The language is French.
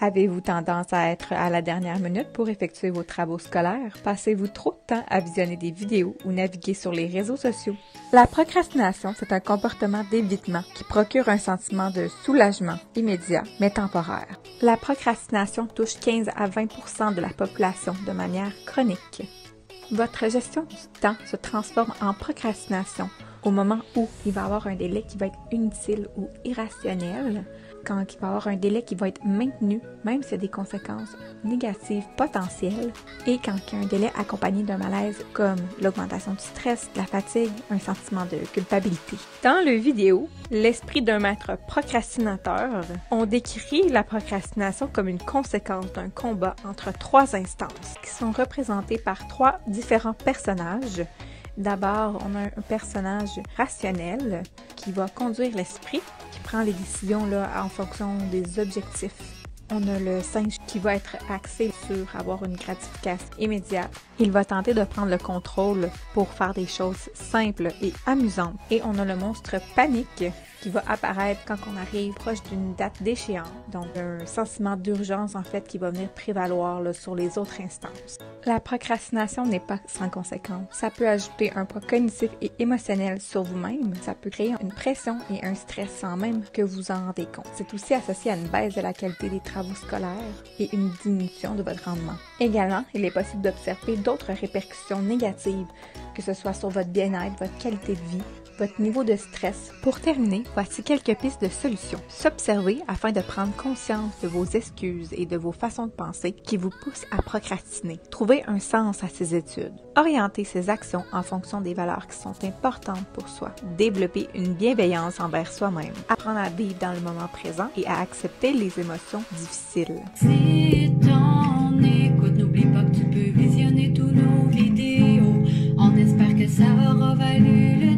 Avez-vous tendance à être à la dernière minute pour effectuer vos travaux scolaires? Passez-vous trop de temps à visionner des vidéos ou naviguer sur les réseaux sociaux? La procrastination, c'est un comportement d'évitement qui procure un sentiment de soulagement immédiat, mais temporaire. La procrastination touche 15 à 20% de la population de manière chronique. Votre gestion du temps se transforme en procrastination au moment où il va y avoir un délai qui va être inutile ou irrationnel, quand il va y avoir un délai qui va être maintenu, même s'il y a des conséquences négatives potentielles, et quand il y a un délai accompagné d'un malaise comme l'augmentation du stress, de la fatigue, un sentiment de culpabilité. Dans le vidéo, l'esprit d'un maître procrastinateur, on décrit la procrastination comme une conséquence d'un combat entre trois instances qui sont représentées par trois différents personnages. D'abord, on a un personnage rationnel qui va conduire l'esprit, qui prend les décisions là, en fonction des objectifs. On a le singe qui va être axé sur avoir une gratification immédiate. Il va tenter de prendre le contrôle pour faire des choses simples et amusantes. Et on a le monstre panique qui va apparaître quand on arrive proche d'une date d'échéance. Donc, un sentiment d'urgence, en fait, qui va venir prévaloir là, sur les autres instances. La procrastination n'est pas sans conséquence. Ça peut ajouter un poids cognitif et émotionnel sur vous-même. Ça peut créer une pression et un stress sans même que vous en rendez compte. C'est aussi associé à une baisse de la qualité des travaux scolaires et une diminution de votre rendement. Également, il est possible d'observer d'autres répercussions négatives, que ce soit sur votre bien-être, votre qualité de vie, votre niveau de stress. Pour terminer, voici quelques pistes de solutions. S'observer afin de prendre conscience de vos excuses et de vos façons de penser qui vous poussent à procrastiner. Trouver un sens à ses études. Orienter ses actions en fonction des valeurs qui sont importantes pour soi. Développer une bienveillance envers soi-même. Apprendre à vivre dans le moment présent et à accepter les émotions difficiles. Si t'en écoutes, n'oublie pas que tu peux visionner tous nos vidéos. On espère que ça aura valu le